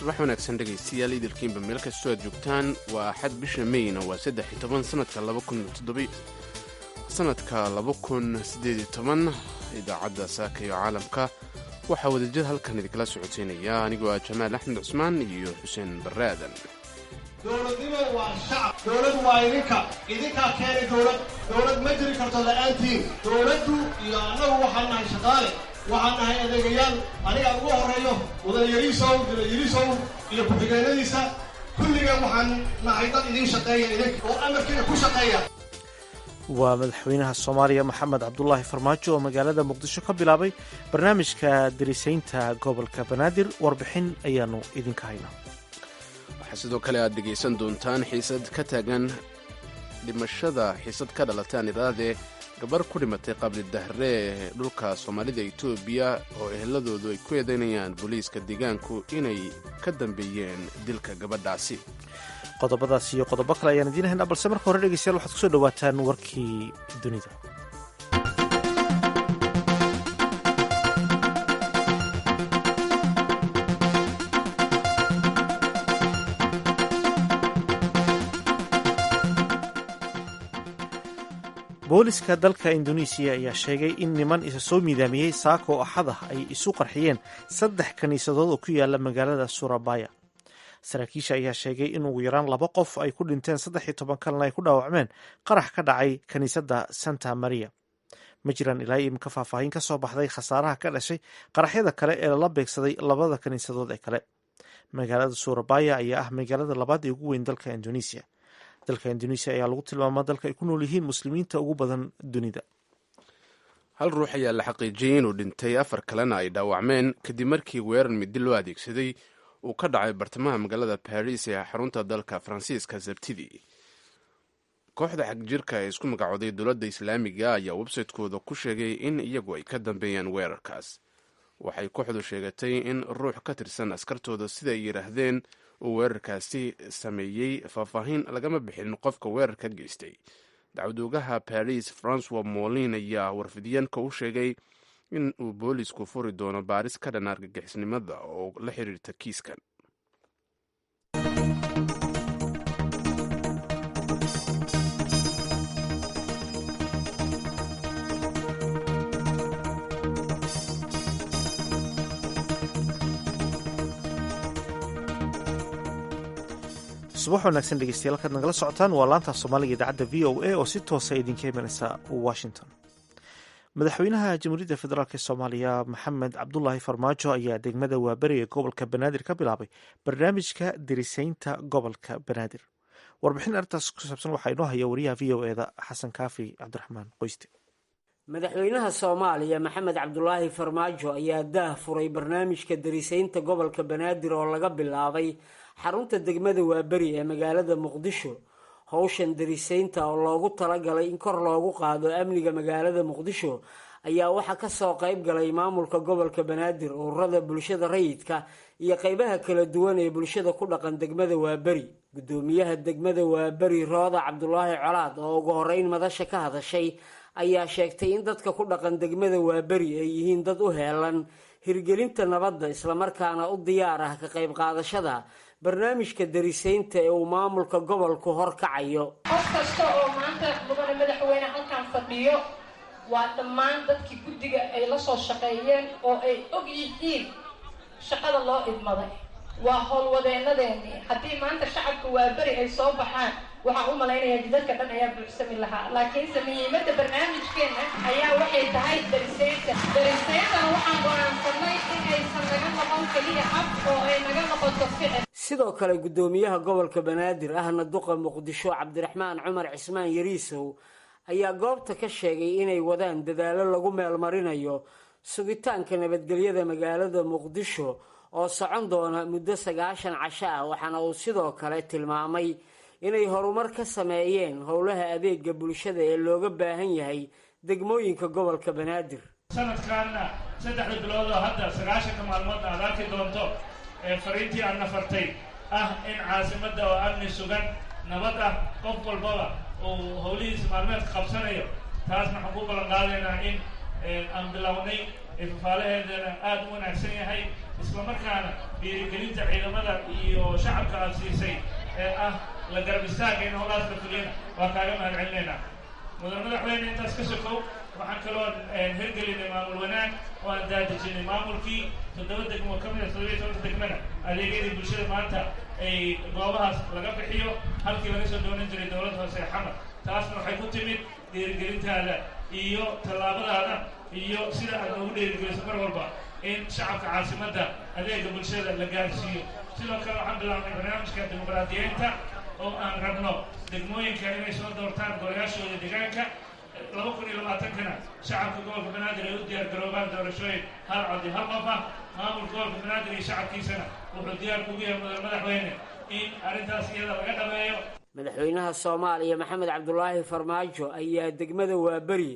subax wanaagsan dhegaystayaal idilkiinba meel kastoo aad joogtaan waa axad bisha meyna waa 13 sanadka 2018 idaacadda saaka iyo caalamka waxaa wadajir halkan idinkala socodsiinaya anigoo ah jamaal axmed cusmaan iyo xuseen barre aadan. dowladnimo waa shacab, dowlad waa idinkaa keenay dowlad ma jiri karto la'aantiin. dowladdu iyo annagu waxaan nahay shaqaale, waxaan nahay adeegayaal. aniga ugu horeeyo wadanyariisow iyo ku-xigeenadiisa kulligan waxaan nahay dad idin shaqeeya oo amarkiina ku shaqeeya. waa madaxweynaha soomaaliya maxamed cabdulaahi farmaajo oo magaalada muqdisho ka bilaabay barnaamijka darisaynta gobolka banaadir. warbixin ayaanu idinka haynaa. waxaa sidoo kale aad dhegaysan doontaan xiisad ka taagan dhimashada xiisad ka dhalataan iraade gabar ku dhimatay qabli dahre dhulka soomaalida etoobiya oo eheladoodu ay ku eedaynayaan booliiska deegaanku inay ka dambeeyeen dilka gabadhaasi. qodobadaas iyo qodobo kale ayaan idiin haynaa, balse marka hore dhegeystayaal waxaad kusoo dhawaataan warkii dunida. booliska dalka induneisiya ayaa sheegay in niman isa soo miidaamiyey saako axad ah ay isu qarxiyeen 3 kiniisadood oo ku yaala magaalada surabaya. saraakiisha ayaa sheegay in ugu yaraan 2 qof ay ku dhinteen 13 kalena ay ku dhaawacmeen qarax ka dhacay kiniisadda santa maria. ma jiraan ilaa imika faahfaahin ka soo baxday khasaaraha ka dhashay qaraxyada kale ee lala beegsaday 2 kiniisadood ee kale. magaalada surabaya ayaa ah magaalada labaad ee ugu weyn dalka induneisiya. dalka induneisiya ayaa lagu tilmaamaa dalka ay ku nool yihiin muslimiinta ugu badan dunida. hal ruux ayaa la xaqiijiyey inuu dhintay 4 kalena ay dhaawacmeen kadib markii weerar midi loo adeegsaday uu ka dhacay bartamaha magaalada baris ee xarunta dalka faransiiska sabtidii. kooxda xagjirka ee isku magacooday dowladda islaamiga ayaa websaytekooda ku sheegay in iyagu ay ka dambeeyeen weerarkaas. waxay kooxdu sheegatay in ruux ka tirsan askartooda siday yidhaahdeen uu weerarkaasi sameeyey. faahfaahin lagama bixin qofka weerarka geystay. dacwadoogaha baris francois molin ayaa warfidyaanka u sheegay in uu boolisku furi doono baaris ka dhan argagixisnimada oo la xiriirta kiiskan. subax wanaagsan dhegeystayaal halkaad nagala socotaan waa laanta soomaaliga idaacadda v o a oo si toosa idinka imanaysa washington. madaxweynaha jamhuuriyadda federaalk ee soomaaliya maxamed cabdulaahi farmaajo ayaa degmada waaberi ee gobolka banaadir ka bilaabay barnaamijka darisaynta gobolka banaadir. warbixin arrintaas ku saabsan waxaa inoo haya wariyaha v o eda xasan kaafi cabdiraxmaan qoyste. madaxweynaha soomaaliya maxamed cabdulaahi farmaajo ayaa daah furay barnaamijka darisaynta gobolka banaadir oo laga bilaabay xarunta degmada waaberi ee magaalada muqdisho. howshan darisaynta oo loogu talagalay in kor loogu qaado amniga magaalada muqdisho ayaa waxaa kasoo qayb galay maamulka gobolka banaadir, ururada bulshada rayidka iyo qeybaha kala duwan ee bulshada ku dhaqan degmada waaberi. gudoomiyaha degmada waaberi rooda cabdulaahi colaad oo ugu horeyn madasha ka hadashay ayaa sheegtay in dadka ku dhaqan degmada waaberi ay yihiin dad u heelan hirgelinta nabadda islamarkaana u diyaar ah ka qayb qaadashada barnaamijka darisaynta ee uu maamulka gobolku horkacayo. qof kasta oo maanta mudane madaxweyne halkan fadhiyo waa dhammaan dadkii guddiga ay la soo shaqeeyeen oo ay og yihiin shaqada loo idmaday. waa howlwadeenadeennii. haddii maanta shacabka waaberi ay soo baxaan waxaan u malaynayaa jidadka dhan ayaa buuxsami lahaa, laakiinse muhiimadda barnaamijkeenna ayaa waxay tahay darisaynta. darisayntana waxaan go'aansanay in aysan naga noqon keliya ab oo ay naga noqoto ficil. sidoo kale gudoomiyaha gobolka banaadir ahna duqa muqdisho cabdiraxmaan cumar cismaan yariisow ayaa goobta ka sheegay inay wadaan dadaallo lagu meelmarinayo sugitaanka nabadgelyada magaalada muqdisho oo socon doona muddo 90 casho ah. waxaana uu sidoo kale tilmaamay inay horumar ka sameeyeen howlaha adeega bulshada ee looga baahan yahay degmooyinka gobolka banaadir. sanadkaana 3 bilood oo hadda 90 maalmood aad arki doonto fariintii aan nafartay ah in caasimadda oo amni sugan nabad ah qof walbaba oo howlihiisa maalmeedka qabsanayo. taasna waxaan ku ballan qaadaynaa in aan bilownay fafaalaheedana aada u wanaagsan yahay, islamarkaana dhiirigelinta ciidamada iyo shacabka aad siisay ee ah la garab istaaga in howlahaas la fuliyana waa kaaga mahad celinaynaa. mudan madaxweyne, intaas ka sokow waxaan kaloo hirgelinay maamul wanaag oo aan daadejinay maamulkii 7 degmo ka mida 17 degmana adeegyadii bulshada maanta ay goobahaas laga bixiyo halkii laga soo doonan jiray dowladda hoose ee xamar. taasna waxay ku timid dhiirigelintaada iyo tallaabadaada iyo sida aad noogu dhiirigeliso mar walba in shacabka caasimadda adeega bulshada la gaarsiiyo. sidoo kale waxaan bilaabnay barnaamijka dimuqraadiyeynta oo aan rabno degmooyinka inay soo doortaan golayaashooda deegaanka 2020kana shacabka gobolka banaadir ay u diyaar garoobaan doorashooyin hal cod iyo hal qof ah. maamulka gobolka banaadir iyo shacabkiisana wuxuu diyaar kugu yahay mudan madaxweyne in arrintaas iyada laga dhameeyo. madaxweynaha soomaaliya maxamed cabdulaahi farmaajo ayaa degmada waaberi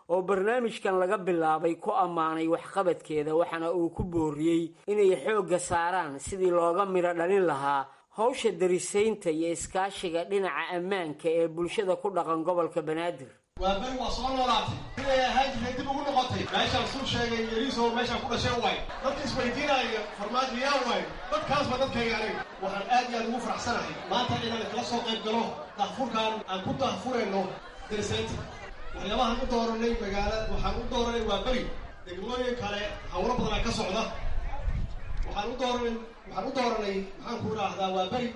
oo barnaamijkan laga bilaabay ku ammaanay waxqabadkeeda, waxaana uu ku booriyey inay xoogga saaraan sidii looga midho dhalin lahaa hawsha darisaynta iyo iskaashiga dhinaca ammaanka ee bulshada ku dhaqan gobolka banaadir. waaberi waa soo noolaatay inay ahaan jirtay dib ugu noqotay meeshaan suu sheegay yariiso meeshaan ku dhashay waay dadka isweydiinaya farmaajo yaa waay dadkaasba dadkayga aniga waxaan aad iyo aad ugu faraxsanahay maanta inaan kala soo qayb galo dahfurkaan aan ku dahfurayno darisaynta. waxyaabahaan u dooranay waxaan u dooranay waaberi degmooyin kale hawlo badanaa ka socda. waxaan u dooranay maxaan ku idhaahdaa waaberi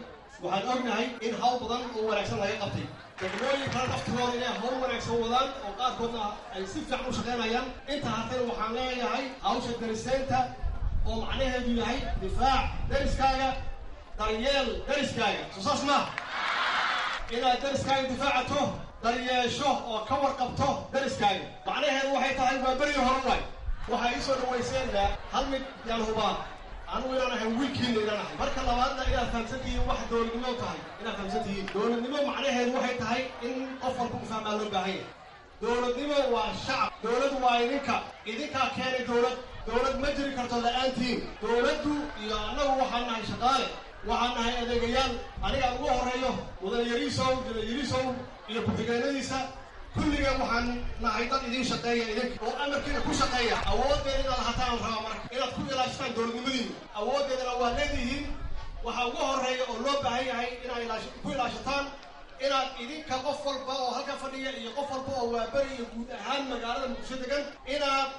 waxaan ognahay in hawl badan oo wanaagsan laga qabtay. degmooyin kale naftigooda inay hawl wanaagsan wadaan oo qaarkoodna ay si fiican u shaqaynayaan. inta hartayna waxaan leeyahay hawsha darisaynta oo macnaheedu yahay difaac dariskaaga, daryeel dariskaaga. soo saas maaha inaad dariskaaga difaacato, daryeesho oo ka warqabto dariskaaga. macnaheedu waxay tahay waa beri hore waay. waxay ii soo dhawayseen hal mid yaan hubaa anugu inaan ahay wiilkiina inaan ahay. marka labaadna inaad fahamsantihiin wax dowladnimo tahay, inaad fahamsantihiin dowladnimo macnaheedu waxay tahay in qof walba ku fahmaa loo baahan yahay. dowladnimo waa shacab, dowladu waa idinkaa keenay dowlad ma jiri karto la-aantiin. dowladdu iyo annagu waxaan nahay shaqaale, waxaan nahay adeegayaal. aniga ugu horeeyo mudan yariisow iyo ku-xigeenadiisa kulligeen waxaan nahay dad idiin shaqeeya idinka oo amarkiina ku shaqeeya. awooddeeda inaad hataan rabaa marka inaad ku ilaashataan dowladnimadiina. awooddeedana waa leedihiin. waxaa ugu horeeya oo loo baahan yahay inaad ku ilaashataan inaad idinka qof walba oo halka fadhiya iyo qof walba oo waaberi iyo guud ahaan magaalada muqdisho degan inaad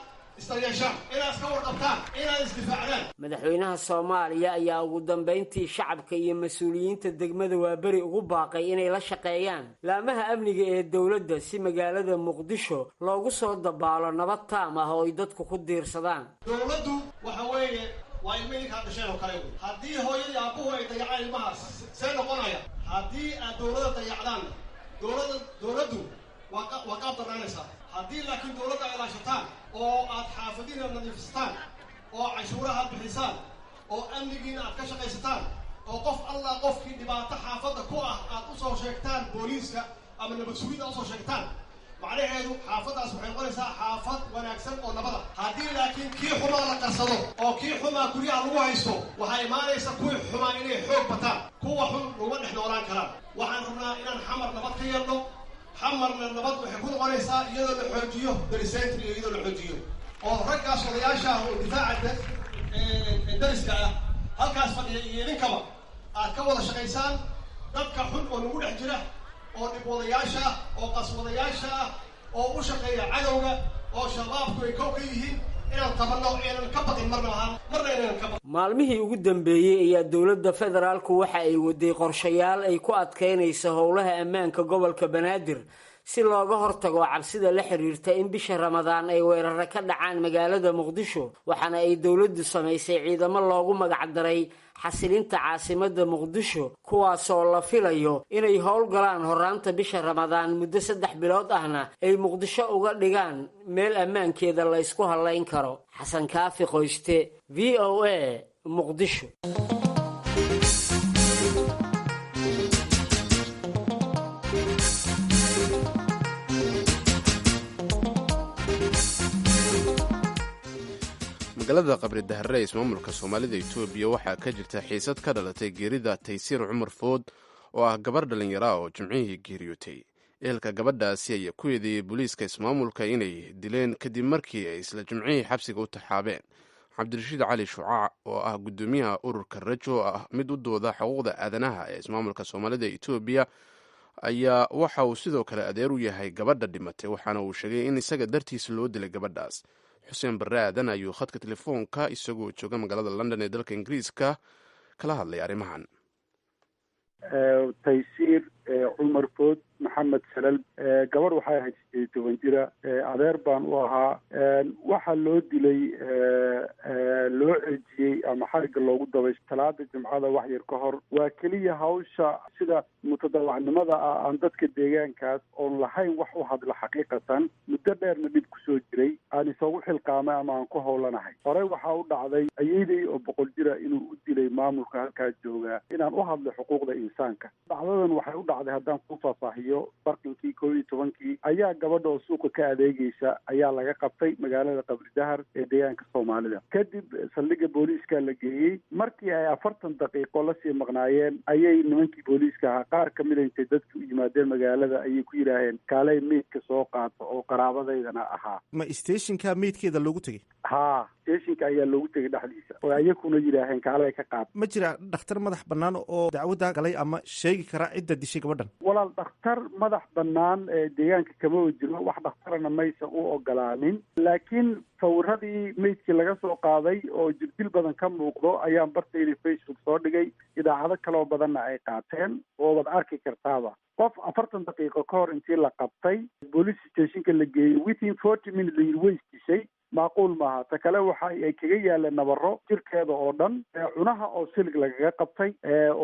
isdaryeeshaan, inaad iska warqabtaan, inaad isdifaacdaan. madaxweynaha soomaaliya ayaa ugu dambayntii shacabka iyo mas-uuliyiinta degmada waaberi ugu baaqay inay la shaqeeyaan laamaha amniga ee dowladda si magaalada muqdisho loogu soo dabaalo nabad taam ah oo ay dadku ku diirsadaan. dowladdu waxa weeye waa ilmo idinkaa dhasheen oo kale. haddii hooyadii aabbuhu ay dayacaan ilmahaas see noqonaya? haddii aad dowladda dayacdaan dowladdu waa qaab darnaanaysaa. haddii laakiin dowladda ay ilaashataan oo aad xaafadiina nadiifistaan oo cashuuraha bixisaan oo amnigiina aad ka shaqaysataan oo qof allah qofkii dhibaato xaafadda ku ah aad u soo sheegtaan booliiska ama nabad sugidda usoo sheegtaan, macnaheedu xaafaddaas waxay noqonaysaa xaafad wanaagsan oo nabada. haddii laakiin kii xumaa la qarsado oo kii xumaa guryaha lagu haysto, waxaa imaanaysa kuwii xumaa inay xoog bataan. kuwa xun laguma dhex noolaan karaan. waxaan rabnaa inaan xamar nabad ka yeelno. xamarna nabad waxay ku noqonaysaa iyadoo la xoojiyo darisaynta iyo iyadoo la xoojiyo oo raggaas odayaasha ah oo difaaca dariska ah halkaas fadhiya iyo idinkaba aad ka wada shaqaysaan. dadka xun oo nagu dhex jira oo dhibwadayaasha ah oo qaswadayaasha ah oo u shaqeeya cadowga oo shabaabku ay kow ka yihiin inaan tabanno inaan ka badin marna inaan ka badin. maalmihii ugu dambeeyey ayaa dowladda federaalku waxa ay waday qorshayaal ay ku adkeynayso howlaha ammaanka gobolka banaadir si looga hortago cabsida la xiriirta in bisha ramadaan ay weeraro ka dhacaan magaalada muqdisho. waxaana ay dowladdu samaysay ciidamo loogu magacdaray xasilinta caasimadda muqdisho, kuwaasoo la filayo inay howlgalaan horaanta bisha ramadaan muddo 3 bilood ahna ay muqdisho uga dhigaan meel ammaankeeda la ysku hallayn karo. xasan kaafi qoyste, v o a, muqdisho. magaalada qabri dahare ismaamulka soomaalida etoobiya waxaa ka jirta xiisad ka dhalatay geerida taysiir cumar food oo ah gabar dhallinyara oo jimcihii geeriyootay. ehelka gabadhaasi ayaa ku eedeeyey booliiska ismaamulka inay dileen kadib markii ay isla jimcihii xabsiga u taxaabeen. cabdirashiid cali shucaac oo ah guddoomiyaha ururka rajo oo ah mid u dooda xuquuqda aadanaha ee ismaamulka soomaalida etoobiya ayaa waxa uu sidoo kale adeer u yahay gabadha dhimatay, waxaana uu sheegay in isaga dartiisa loo dilay gabadhaas. xuseen barre aadan ayuu khadka telefoonka isagoo jooga magaalada london ee dalka ingiriiska kala hadlay arrimahan. taysiir cumar food maxamed salal gabar waxay ahayd 17 jira, adeer baan u ahaa. waxaa loo dilay loo ceejiyey ama xariga loogu dabay talaada jimcada wax yar ka hor. waa keliya hawsha sida mutadawacnimada ah aan dadka deegaankaas oon lahayn wax u hadla xaqiiqatan muddo dheerna dhib kusoo jiray aan isagu xilqaamay ama aan ku howlanahay. horey waxaa u dhacday ayeydey oo 100 jira inuu u dilay maamulka halkaa jooga inaan u hadlo xuquuqda insaanka. dhacdadan waxay u dhacday haddaan ku faahfaahiyo barkinkii 11 ayaa gabadha oo suuqa ka adeegaysa ayaa laga qabtay magaalada qabri dahar ee deegaanka soomaalida. kadib saldhigga booliiska la geeyey. markii ay 40 daqiiqo lasii maqnaayeen ayay nimankii booliiska ahaa qaar ka mid intay dadku yimaadeen magaalada ayay ku yidhaaheen kaalay meydka soo qaato oo qaraabadaydana ahaa. ma stationka meydkeeda loogu tegey? ha stationka ayaa loogu tegay dhexdiisa oo ayakuna yidhaaheen kaalay ka qaad. ma jira dhakhtar madax bannaan oo dacwadda galay ama sheegi kara cidda dishay gabadhan? walaal dhakhtar madax bannaan ee deegaanka kama jiro, wax dhakhtarana maysa u ogolaanin. laakiin sawiradii meydkii laga soo qaaday oo jirdil badan ka muuqdo ayaan bartayda facebook soo dhigay. idaacado kaloo badanna ay qaateen oo wad arki kartaaba. qof 40 daqiiqo ka hor intii la qabtay police stationka la geeyey within 40 minutes la way dishay macquul maaha. ta kale waxa ay kaga yaaleen nabaro jirkeeda oo dhan, cunaha oo silig lagaga qabtay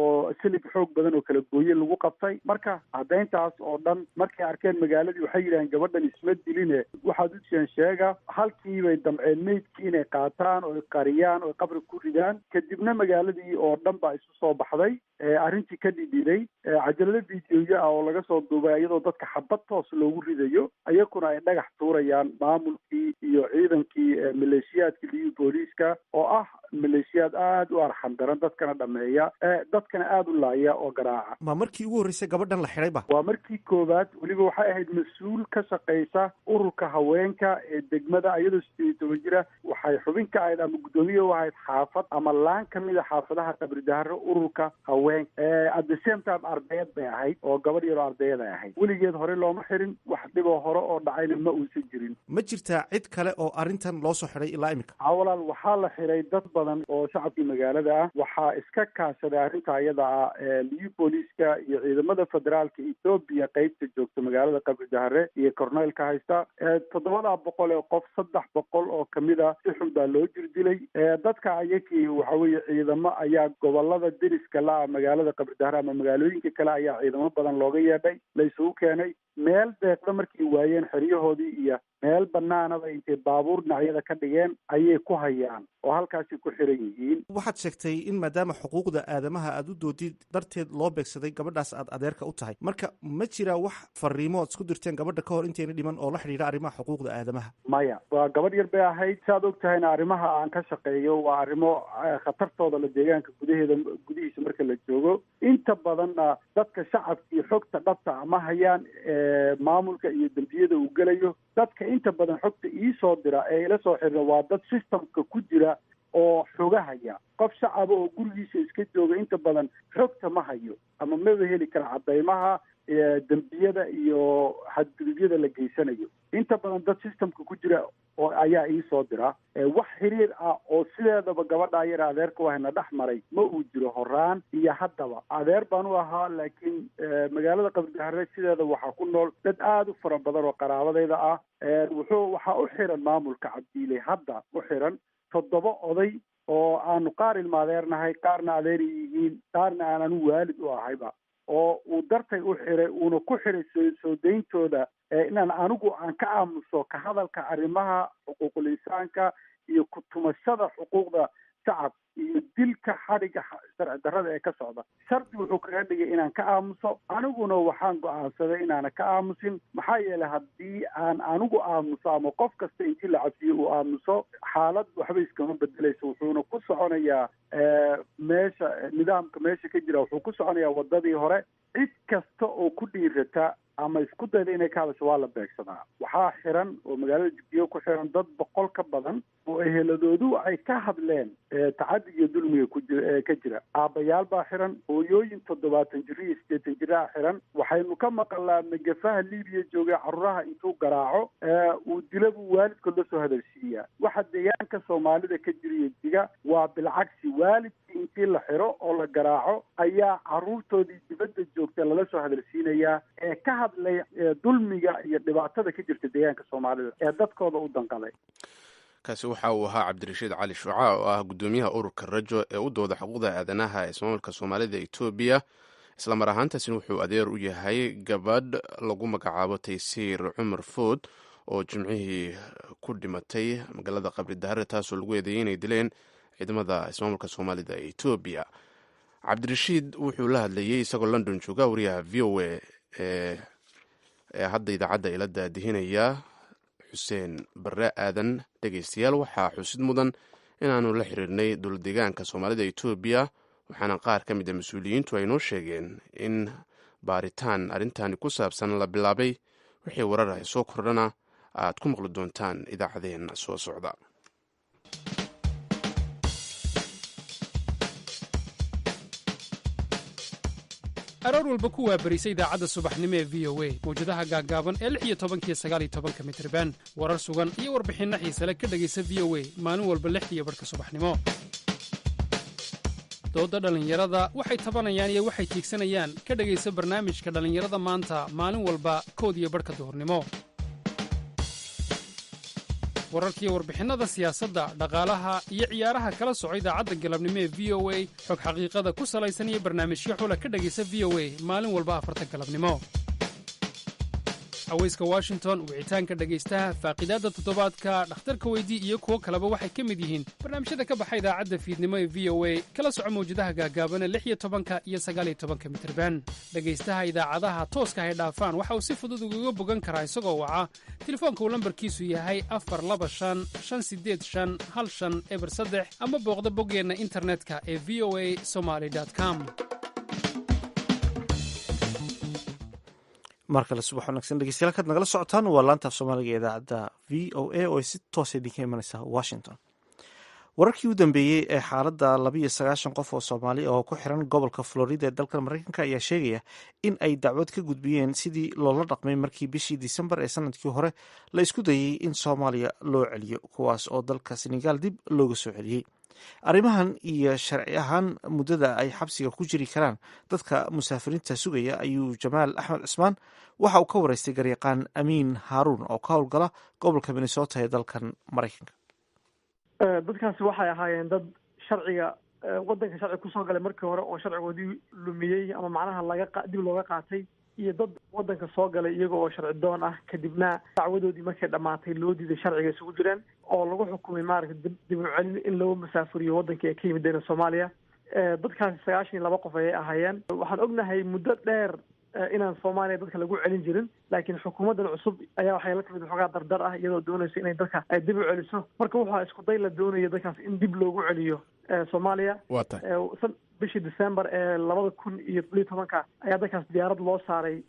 oo silig xoog badan oo kala gooye lagu qabtay. marka caddayntaas oo dhan markay arkeen magaaladii waxay yidhaaheen gabadhan isma diline waxaad u sheega. halkii bay damceen meydkii inay qaataan oo qariyaan oo qabri ku ridaan. kadibna magaaladii oo dhan baa isu soo baxday arrintii ka dhidhiday. cajalado fiidiyoya ah oo laga soo duubay iyadoo dadka xabad toos loogu ridayo, ayakuna ay dhagax tuurayaan maamulkii iyo ciidankii maleeshiyaadka liyu booliiska oo ah maleeshiyaad aada u arxan daran, dadkana dhameeya, dadkana aada u laaya oo garaaca. ma markii ugu horreysay gabadhan la xidhayba? waa markii koowaad. weliba waxay ahayd mas-uul ka shaqaysa ururka haweenka ee degmada iyadoo 17 jira. waxay xubin ka ahayd ama guddoomiye u ahayd xaafad ama laan kamida xaafadaha qabri daharo ururka haweenka. at the same time ardayad bay ahayd oo gabadh yaroo ardayad ay ahayd. weligeed hore looma xirin, wax dhiboo hore oo dhacayna ma uusan jirin. ma jirtaa cid kale oo arrintan loo soo xidhay ilaa imika? walaal waxaa la xiray dad badan oo shacabkii magaalada ah. waxaa iska kaashaday arrinta iyada ah liyu booliiska iyo ciidamada federaalka Ethiopia qaybta joogta magaalada qabri dahare iyo korneelka haysta. 700 oo qof 300 oo kamida si xun baa loo jirdilay. dadka ayakii waxa weeye ciidamo ayaa gobolada deriska la magaalada qabri dahare ama magaalooyinka kale ayaa ciidamo badan looga yeedhay, la isugu keenay. meel deeqda markay waayeen xeryahoodii iyo meel banaanaba intay baabuur dhinacyada ka dhigeen ayay ku hayaan oo halkaasi ku xiran yihiin. waxaad sheegtay in maadaama xuquuqda aadamaha aada u doodid darteed loo beegsaday gabadhaas aad adeerka u tahay. marka ma jira wax fariimo oad isku dirteen gabadha ka hor intayna dhiman oo la xidhiidha arrimaha xuquuqda aadamaha? maya, waa gabadh yar bay ahayd. saad og tahayna arrimaha aan ka shaqeeyo waa arrimo khatartooda la deegaanka gudihiisa marka la joogo. inta badanna dadka shacabkii xogta dhabta ama hayaan maamulka iyo dembiyada uu gelayo. dadka inta badan xogta iisoo dira ee ila soo xirira waa dad systemka ku jira oo xogahaya. qof shacaba oo gurigiisa iska jooga inta badan xogta ma hayo ama maba heli kara cadaymaha dembiyada iyo xadgudubyada la geysanayo. inta badan dad systemka ku jira oo ayaa iisoo dira. wax xiriir ah oo sideedaba gabadha yar adeerka wahna dhex maray ma uu jiro horaan iyo haddaba. adeer baan u ahaa, laakiin magaalada qabri dahare sideeda waxaa ku nool dad aada u fara badan oo qaraabadayda ah. waxaa u xiran maamulka cabdiile hadda u xiran 7 oday oo aanu qaar ilmaadeernahay, qaarna adeer yihiin, qaarna aanan waalid u ahayba, oo uu dartay u xiray uuna ku xiray soo dayntooda inaan anigu aan ka aamuso ka hadalka arrimaha xuquuqul insaanka iyo ku tumashada xuquuqda shacab iyo dilka xadhiga sharci darrada ee ka socda shardi wuxuu kaga dhigay inaan ka aamuso aniguna waxaan go-aansaday inaana ka aamusin maxaa yeelay haddii aan anigu aamuso ama qof kasta intii la cafiyo uu aamuso xaalad waxba iskama bedelayso wuxuuna ku soconayaa meesha nidaamka meesha ka jira wuxuu ku soconayaa wadadii hore cid kasta oo ku dhiirata ama isku dayda inay ka hadasho waa la beegsadaa waxaa xiran oo magaalada jigjiga ku xiran dad 100 ka badan oo eheladoodu ay ka hadleen tacaddi iyo dulmiga ka jira aabbayaal baa xiran hooyooyin 70 jir iyo 80 jir ah xiran waxaynu ka maqalnaa magafaha liibiya joogay carruuraha intuu garaaco uu dilabu waalidkood la soo hadalsiiyaa waxa deegaanka soomaalida ka jira jiga waa bilcagsi waalidkii intii la xiro oo la garaaco ayaa carruurtoodii dibadda joogta lala soo hadalsiinayaa ee ka hadlay dulmiga iyo dhibaatada ka jirta deegaanka soomaalida ee dadkooda u danqaday kaasi waxa uu ahaa cabdirashiid cali shuuca oo ah gudoomiyaha ururka rajo ee u dooda xuquuqda aadanaha ee ismaamulka soomaalida etoobiya islamar ahaantaasina wuxuu adeer u yahay gabadh lagu magacaabo taysiir cumar food oo jimcihii ku dhimatay magaalada qabri dahare taasoo lagu eedeeyey inay dileen ciidamada ismaamulka soomaalida ee etoobiya cabdirashiid wuxuu la hadlayey isagoo london jooga wariyaha v o a ee hadda idaacadda ila daadihinaya xuseen bare aadan dhegeystayaal waxaa xusid mudan inaanu la xiriirnay dowladdeegaanka soomaalida etoobiya waxaana qaar ka mid a mas-uuliyiintu ay noo sheegeen in baaritaan arrintani ku saabsan la bilaabay wixii warar ay soo kordhana aad ku maqli doontaan idaacadeena soo socda aroor walba ku waabarisa idaacadda subaxnimo ee v o a mawjadaha gaaggaaban ee 16 iyo 19 mitirban warar sugan iyo warbixinno xiise le ka dhegaysa v o a maalin walba 6:00 subaxnimo doodda dhallinyarada waxay tabanayaan iyo waxay tiigsanayaan ka dhegaysa barnaamijka dhallinyarada maanta maalin walba 1:00 duhurnimo wararkiiyo warbixinnada siyaasadda dhaqaalaha iyo ciyaaraha kala soco idaacadda galabnimo ee v o a xog xaqiiqada ku salaysan iyo barnaamijyo xula ka dhegaysa v o a maalin walba 4 galabnimo haweyska washington wicitaanka dhegaystaha faaqidaadda toddobaadka dhakhtarka weydii iyo kuwo kaleba waxay ka mid yihiin barnaamijyada ka baxa idaacadda fiidnimo ee v o a kala soco mawjadaha gaagaaban 16 iyo 19 mitirban dhegaystaha idaacadaha tooska hay dhaafaan waxa uu si fudud ugaga bogan karaa isagoo waca telefoonka uu lambarkiisu yahay 425-585-1503 ama booqda boggeenna internetka ee v o a somaly.com mar kale subax wanaagsan dhegeystayaal kaad nagala socotaan waa laanta af soomaaliga ee idaacadda v o a oo ay si toosa idinka imanaysa washington wararkii u dambeeyey ee xaaladda 29 qof oo soomaali oo ku xiran gobolka florida ee dalkan maraykanka ayaa sheegaya in ay dacwad ka gudbiyeen sidii loola dhaqmay markii bishii disembar ee sanadkii hore la isku dayey in soomaaliya loo celiyo kuwaas oo dalka senegaal dib looga soo celiyey arrimahan iyo sharci ahaan muddada ay xabsiga ku jiri karaan dadka musaafiriinta sugaya ayuu jamaal axmed cismaan waxa uu ka waraystay garyaqaan amiin haaruun oo ka howlgala gobolka minnesota ee dalkan maraykanka dadkaasi waxay ahaayeen dad sharciga waddanka sharciga kusoo galay markii hore oo sharcigoodii lumiyey ama macnaha dib looga qaatay iyo dad waddanka soo galay iyaga oo sharci doon ah kadibna dacwadoodii markay dhammaatay loo diiday sharciga isugu jireen oo lagu xukumay maaragta dib u celin in loo masaafuriyo waddankii ay ka yimideen soomaaliya dadkaasi 92 qof ayay ahaayeen waxaan ognahay muddo dheer inaan soomaaliya dadka lagu celin jirin laakiin xukuumaddan cusub ayaa waxay la timid waxoogaa dardar ah iyadoo doonaysa inay dadka ay dib u celiso marka waxaa isku day la doonaya dadkaas in dib loogu celiyo soomaaliya bishii December ee 2010 ayaa dadkaas diyaarad loo saaray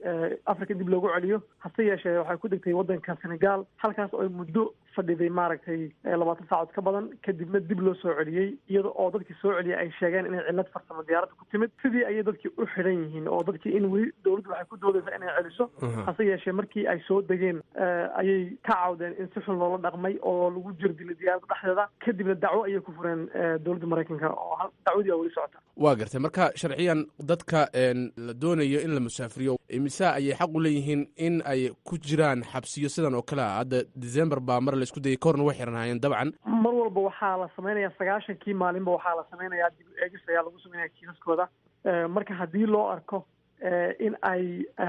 Afrika dib loogu celiyo hase yeeshee waxay ku degtay waddanka Senegal halkaas oo muddo fadhiday maaragtay 20 saacadood ka badan kadibna dib loo soo celiyey iyada oo dadkii soo celiyay ay sheegeen inay cillad farsamo diyaaradda ku timid sidii ayay dadkii u xidhan yihiin oo dadkii in weli dowladdu waxay ku doodaysaa inay celiso hase yeeshee markii ay soo degeen ayay ka cawdeen in si xun loola dhaqmay oo lagu jirdilay diyaaradda dhexdeeda kadibna dacwo ayay ku fureen dowladda Maraykanka oo dacwadii weli socota waa gartay marka sharciyan dadka la doonayo in la musaafiriyo imisa ayay xaq u leeyihiin in ay ku jiraan xabsiyo sidan oo kale ah hadda December baa mar la isku dayay korna way xiranayeen dabcan mar walba waxaa la samaynayaa 90 maalinba waxaa la samaynayaa dib eegis ayaa lagu samaynayaa kiisaskooda marka haddii loo arko in ay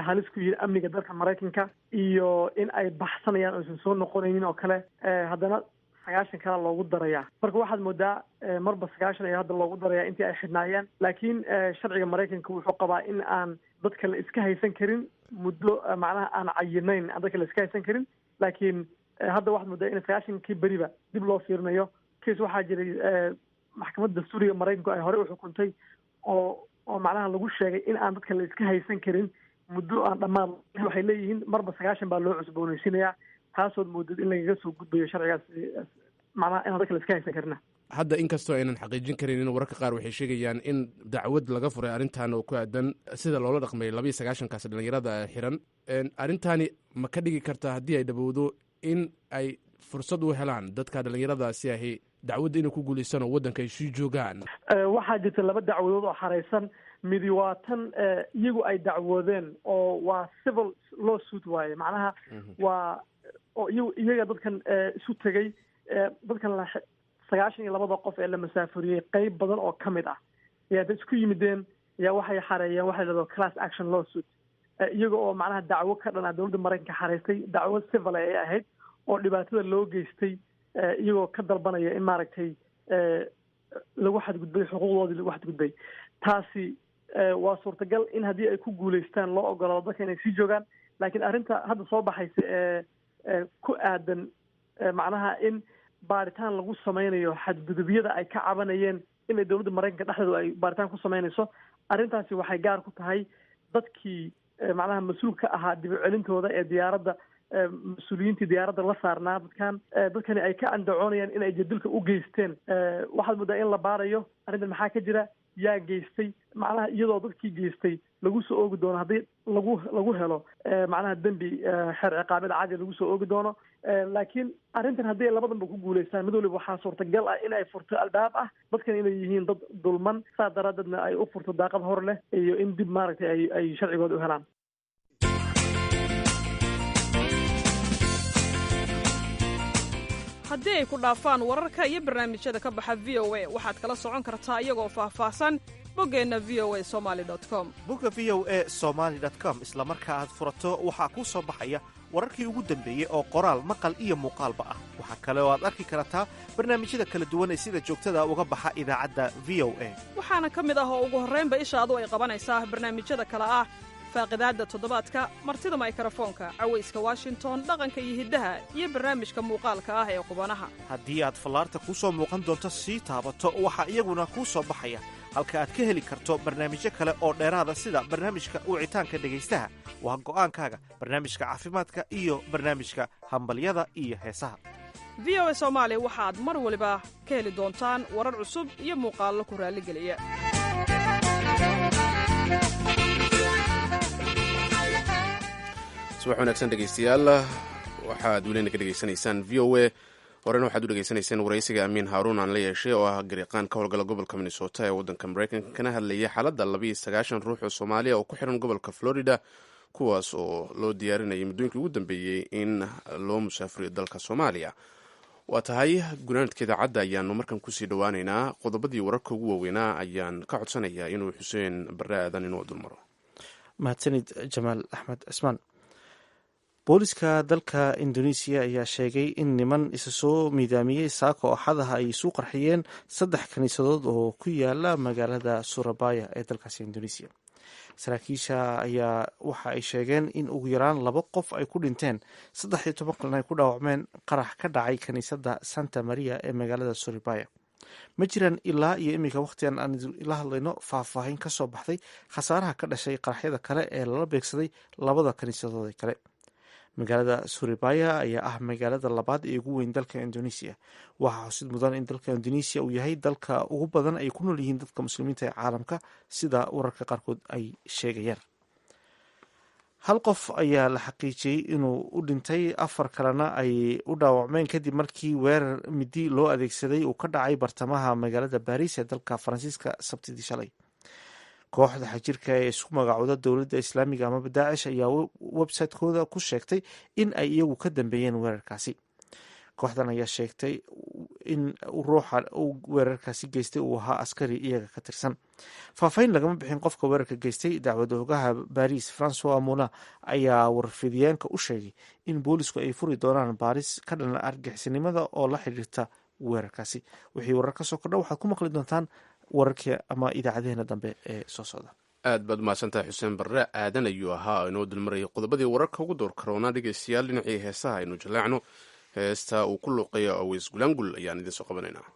halis ku yihiin amniga dalka Maraykanka iyo in ay baxsanayaan oo aysan soo noqonaynin oo kale haddana 90 kale loogu darayaa. Marka waxaad moodaa marba 90 ayaa hadda loogu darayaa intii ay xidhnaayeen. Laakiin sharciga Mareykanka wuxuu qabaa in aan dadka la iska haysan karin muddo macnaha aan cayinayn aan dadka la iska haysan karin. Laakiin hadda waxaad moodaa in 90kii beriba dib loo fiirinayo. Kiis waxaa jiray maxkamadda dastuuriga Mareykanku ay hore u xukuntay oo macnaha lagu sheegay in aan dadka la iska haysan karin muddo aan dhammaan. Waxay leeyihiin marba 90 baa loo cusboonaysiinayaa. Taasood moodid in lagaga soo gudbayo sharcigaas macnaha inaan dadka la iska haysan karina. hadda inkastoo aynan xaqiijin karin in wararka qaar waxay sheegayaan in dacwad laga furay arrintan oo ku aadan sida loola dhaqmay 92kaas dhalinyarada xiran. arrintaani ma ka dhigi kartaa haddii ay dhawowdo in ay fursad u helaan dadka dhalinyaradaasi ahi dacwadda inay ku guulaystaan oo waddanka ay sii joogaan? Waxaa jirta 2 dacwadood oo xareysan. midi waa tan iyagu ay dacwoodeen oo waa civil lawsuit waaye, macnaha waa oo iyaga dadkan isu tegay dadkan 92 qof ee la masaafuriyey qayb badan oo ka mid ah ayaa dad isku yimideen ayaa waxay xareeyeen waxa la yidhahdo class action lawsuit iyaga oo macnaha dacwo ka dhan ah dowladda Mareykanka xareystay dacwo civil ay ahayd oo dhibaatada loo geystay iyagoo ka dalbanaya in maaragtay lagu xadgudbay xuquuqdoodii lagu xadgudbay. Taasi waa suurtagal in haddii ay ku guulaystaan loo ogolaado dadka inay sii joogaan. Laakiin arrinta hadda soo baxaysa ku aadan macnaha in baaritaan lagu sameynayo xadgudubyada ay ka cabanayeen inay dowladda Mareykanka dhexdeedu ay baaritaan ku sameynayso. Arrintaasi waxay gaar ku tahay dadkii macnaha mas-uulka ahaa dib u celintooda ee diyaaradda mas-uuliyiintii diyaaradda la saarnaa dadkani ay ka andacoonayaan in ay jadilka u geysteen. Waxaad moodaa in la baarayo arrintan maxaa ka jira, yaa geystay, macnaha iyadoo dadkii geystay lagu soo oogi doono haddii lagu helo macnaha dembi xeer ciqaabeed caadi lagu soo oogi doono. Laakiin arrintan haddii ay labadanba ku guulaystaan mid waliba waxaa suurtagal ah in ay furto albaab ah dadkan inay yihiin dad dulman, saa daraadeedna ay u furto daaqad hor leh iyo in dib maaragtay ay sharcigooda u helaan. haddii ay ku dhaafaan wararka iyo barnaamijyada ka baxa VOA waxaad kala socon kartaa iyagoo faahfaahsan boggeenna voasomali.com. bogga voasomali.com isla marka aad furato waxaa kuu soo baxaya wararkii ugu dambeeyey oo qoraal maqal iyo muuqaalba ah. waxaa kale oo aad arki kartaa barnaamijyada kala duwan ee sida joogtada uga baxa idaacadda VOA. waxaana ka mid ah oo ugu horraynba ishaadu ay qabanaysaa barnaamijyada kale ah faaqidaadda toddobaadka, martida mikrofoonka, cawayska Washington, dhaqanka iyo hiddaha, iyo barnaamijka muuqaalka ah ee qubanaha. haddii aad fallaarta kuu soo muuqan doonto sii taabato waxaa iyaguna kuu soo baxaya halka aad ka heli karto barnaamijyo kale oo dheeraada sida barnaamijka wicitaanka dhegaystaha, waa go'aankaaga, barnaamijka caafimaadka iyo barnaamijka hambalyada iyo heesaha. VOA Soomaali waxaad mar waliba ka heli doontaan warar cusub iyo muuqaallo ku raalligeliya. subax wanaagsan dhegeystayaal, waxaad welina ka dhegeysanaysaan v o a. horena waxaad u dhegeysanayseen waraysiga amiin haaruun aan la yeeshay oo ah gariiqaan ka howlgala gobolka minnesota ee waddanka mareykanka kana hadlayay xaaladda 92 ruux oo soomaaliya oo ku xiran gobolka florida, kuwaas oo loo diyaarinayay muddooyinkii ugu dambeeyey in loo musaafuriyo dalka soomaaliya. waa tahay gunaanadka idaacadda ayaanu markan kusii dhowaaneynaa. qodobadii wararka ugu waaweynaa ayaan ka codsanayaa inuu xuseen barre aadan inuu dulmaro. mahadsanid jamaal axmed cismaan. booliska dalka indoneesiya ayaa sheegay in niman isa soo miidaamiyey saako axadaha ay isu qarxiyeen 3 kiniisadood oo ku yaala magaalada surabaya ee dalkaasi indoneesiya. saraakiisha ayaa waxa ay sheegeen in ugu yaraan 2 qof ay ku dhinteen 13 kalena ay ku dhaawacmeen qarax ka dhacay kiniisadda santa maria ee magaalada surabaya. ma jiraan ilaa iyo iminka wakhtigan aan la hadlayno faahfaahin ka soo baxday khasaaraha ka dhashay qaraxyada kale ee lala beegsaday 2 kiniisadood ee kale. magaalada surabaya ayaa ah magaalada labaad ee ugu weyn dalka indoneesiya. waxaa xusid mudan in dalka indoneesiya uu yahay dalka ugu badan ay ku nool yihiin dadka muslimiinta ee caalamka sida wararka qaarkood ay sheegayaan. 1 qof ayaa la xaqiijiyey inuu u dhintay, 4 kalena ay u dhaawacmeen kadib markii weerar midi loo adeegsaday uu ka dhacay bartamaha magaalada baariis ee dalka faransiiska sabtidii shalay. kooxda xajirka ee isku magacooda dowladda islaamiga amaba daacish ayaa website-kooda ku sheegtay in ay iyagu ka dambeeyeen weerarkaasi. kooxdan ayaa sheegtay in ruuxa uu weerarkaasi geystay uu ahaa askari iyaga ka tirsan. faahfaahin lagama bixin qofka weerarka geystay. dacwad oogaha baris francois moulin ayaa warfidyaanka u sheegay in boolisku ay furi doonaan baaris ka dhan argixisnimada oo la xidhiirta weerarkaasi. wixii warar ka soo kordha waxaad ku maqli doontaan wararkii ama idaacadeena dambe ee soo socda. aad baad umahadsantahay xuseen barre aadan ayuu ahaa inoo dulmarayay qodobadii wararka ugu door karoonaa. dhegeystayaal, dhinacii heesaha aynu jaleecno. heesta uu ku luuqeeya aweys gulaangul ayaan idiin soo qabanaynaa.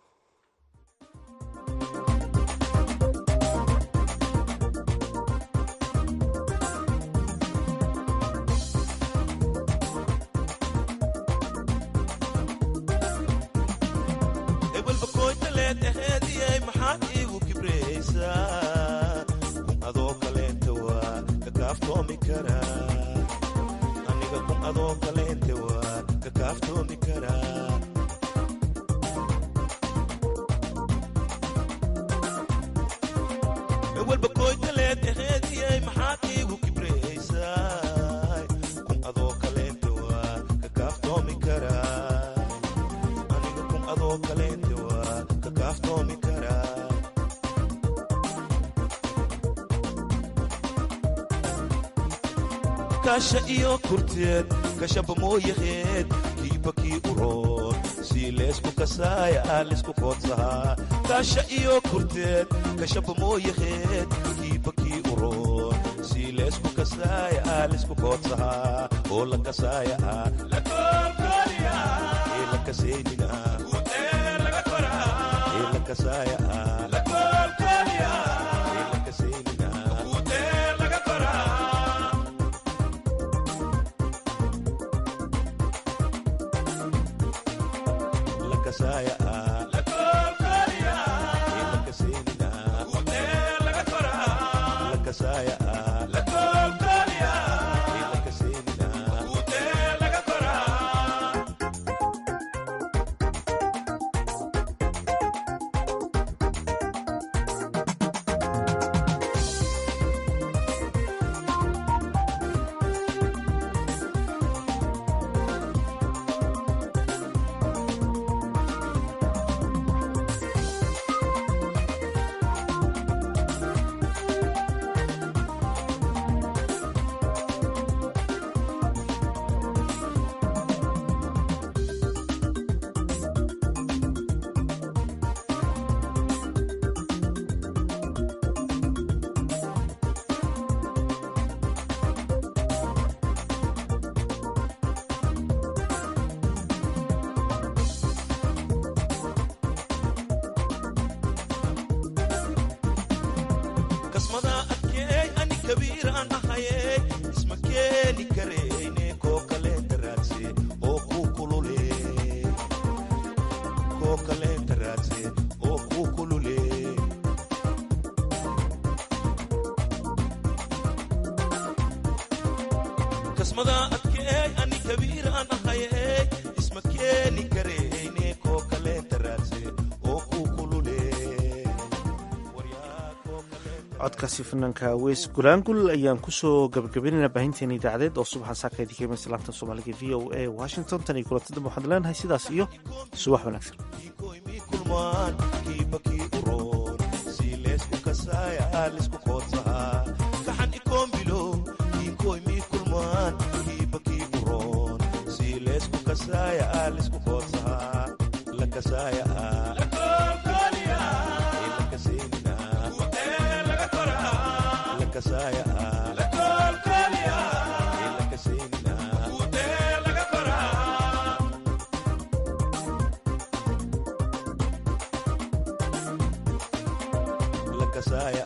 kasha iyo kurteed kashaba mooyaheed kiibakii uroon si leesku kasaaya lisku koodsahaa. kasha iyo kurteed kashaba mooyaheed kiibakii uroon si leesku kasaaya lisku koodsahaa. oo la kasaaya la koolkooliya ee la kasaynina ee laga koraa ee la kasaaya la koolkooliya ee la kasaynina ee laga koraa. Kasaya la koolkooliya ee la kasaynina ee laga koraa. la kasaya la koolkooliya ee la kasaynina ee laga koraa. kasmada arkey ani kabiir aan ahaye isma keeni kareyne koo kaleenta raadse oo kuu kulule koo kaleenta raadse oo kuu kulule. kasmada arkey ani kabiir aan ahaye isma keeni kareyne koo kaleenta raadse oo kuu kulule. codkaasi fanaanka weys gulaangul ayaan kusoo gabagabaynaynaa baahinteena idaacadeed oo subaxan saaka idinka iman islaamtan soomaaliga v o a washington. tan iyo kulanti dambe waxaan leenahay sidaas iyo subax wanaagsan. kiibakii uroon si leesku kasaaya lisku koodsahaa. kaxan ikoonbilo kiinkoy mii kulmaan kiibakii uroon si leesku kasaaya lisku koodsahaa. la kasaaya la koolkooliya ee la kasaynina ee laga koraa. la kasaaya la koolkooliya ee la kasaynina ee laga koraa. la kasaaya